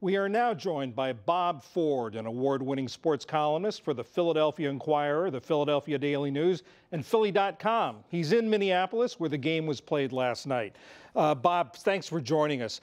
We are now joined by Bob Ford, an award-winning sports columnist for the Philadelphia Inquirer, the Philadelphia Daily News, and Philly.com. He's in Minneapolis, where the game was played last night. Bob, thanks for joining us.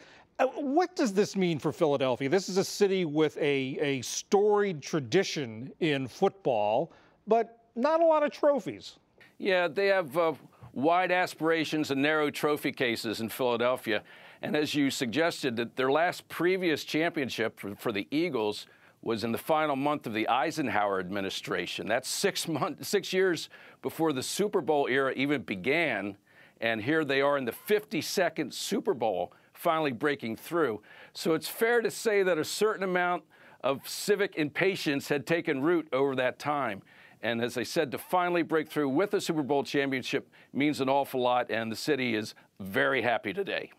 What does this mean for Philadelphia? This is a city with a storied tradition in football, but not a lot of trophies. Yeah, they have wide aspirations and narrow trophy cases in Philadelphia. And as you suggested, that their last previous championship for the Eagles was in the final month of the Eisenhower administration. That's 6 years before the Super Bowl era even began. And here they are in the 52nd Super Bowl, finally breaking through. So it's fair to say that a certain amount of civic impatience had taken root over that time. And as I said, to finally break through with a Super Bowl championship means an awful lot, and the city is very happy today.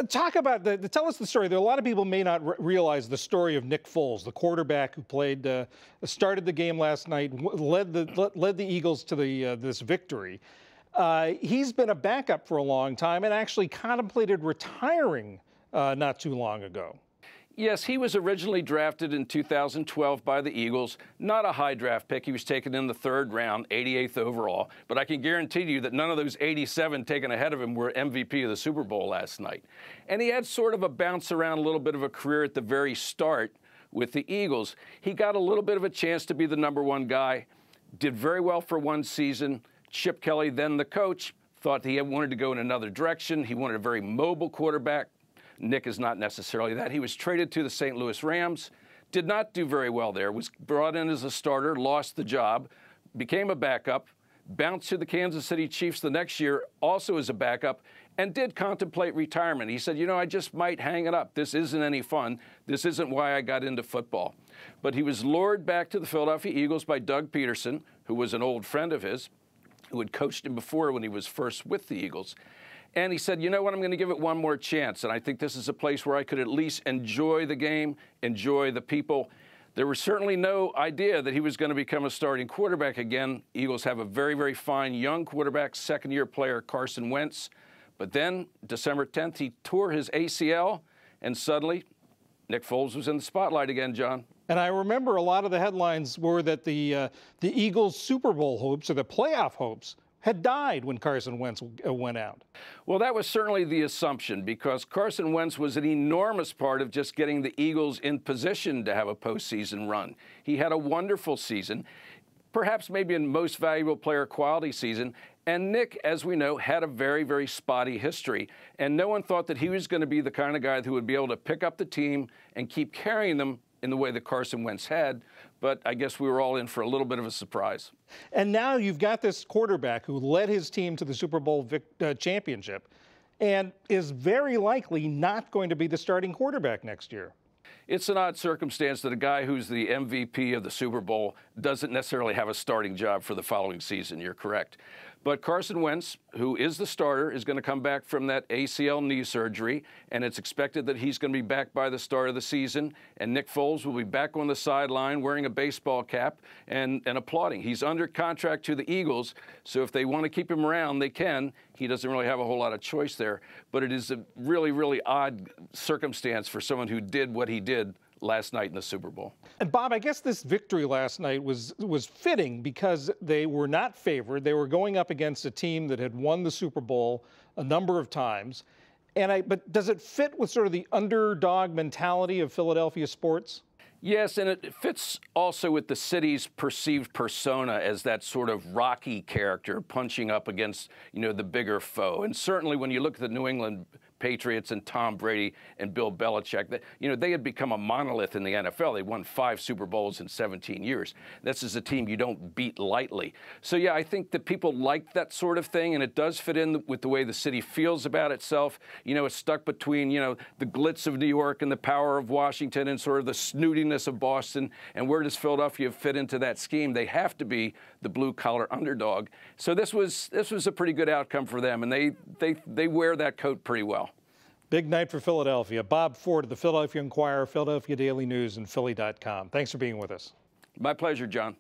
Talk about tell us the story. There are a lot of people may not realize the story of Nick Foles, the quarterback who started the game last night, led the Eagles to this victory. He's been a backup for a long time and actually contemplated retiring not too long ago. Yes, he was originally drafted in 2012 by the Eagles. Not a high draft pick. He was taken in the 3rd round, 88th overall. But I can guarantee you that none of those 87 taken ahead of him were MVP of the Super Bowl last night. And he had sort of a bounce around, a little bit of a career at the very start with the Eagles. He got a little bit of a chance to be the #1 guy, did very well for one season. Chip Kelly, then the coach, thought he wanted to go in another direction. He wanted a very mobile quarterback. Nick is not necessarily that. He was traded to the St. Louis Rams, did not do very well there, was brought in as a starter, lost the job, became a backup, bounced to the Kansas City Chiefs the next year, also as a backup, and did contemplate retirement. He said, you know, I just might hang it up. This isn't any fun. This isn't why I got into football. But he was lured back to the Philadelphia Eagles by Doug Peterson, who was an old friend of his, who had coached him before when he was first with the Eagles. And he said, you know what, I'm going to give it one more chance. And I think this is a place where I could at least enjoy the game, enjoy the people. There was certainly no idea that he was going to become a starting quarterback again. Eagles have a very, very fine young quarterback, second-year player Carson Wentz. But then, December 10th, he tore his ACL, and suddenly Nick Foles was in the spotlight again, John. And I remember a lot of the headlines were that the Eagles' Super Bowl hopes, or the playoff hopes, had died when Carson Wentz went out. Well, that was certainly the assumption, because Carson Wentz was an enormous part of just getting the Eagles in position to have a postseason run. He had a wonderful season, perhaps maybe a most valuable player quality season. And Nick, as we know, had a very, very spotty history. And no one thought that he was going to be the kind of guy who would be able to pick up the team and keep carrying them in the way that Carson Wentz had. But I guess we were all in for a little bit of a surprise. And now you've got this quarterback who led his team to the Super Bowl championship and is very likely not going to be the starting quarterback next year. It's an odd circumstance that a guy who's the MVP of the Super Bowl doesn't necessarily have a starting job for the following season. You're correct. But Carson Wentz, who is the starter, is going to come back from that ACL knee surgery, and it's expected that he's going to be back by the start of the season. And Nick Foles will be back on the sideline wearing a baseball cap and applauding. He's under contract to the Eagles, so if they want to keep him around, they can. He doesn't really have a whole lot of choice there. But it is a really, really odd circumstance for someone who did what he did last night in the Super Bowl. And Bob, I guess this victory last night was fitting because they were not favored. They were going up against a team that had won the Super Bowl a number of times. But does it fit with sort of the underdog mentality of Philadelphia sports? Yes, and it fits also with the city's perceived persona as that sort of Rocky character punching up against, you know, the bigger foe. And certainly when you look at the New England Patriots and Tom Brady and Bill Belichick, they had become a monolith in the NFL. They won 5 Super Bowls in 17 years. This is a team you don't beat lightly. So, yeah, I think that people like that sort of thing, and it does fit in with the way the city feels about itself. You know, it's stuck between, the glitz of New York and the power of Washington and sort of the snootiness of Boston. And where does Philadelphia fit into that scheme? They have to be the blue-collar underdog. So this was a pretty good outcome for them, and they wear that coat pretty well. Big night for Philadelphia. Bob Ford of the Philadelphia Inquirer, Philadelphia Daily News, and Philly.com. Thanks for being with us. My pleasure, John.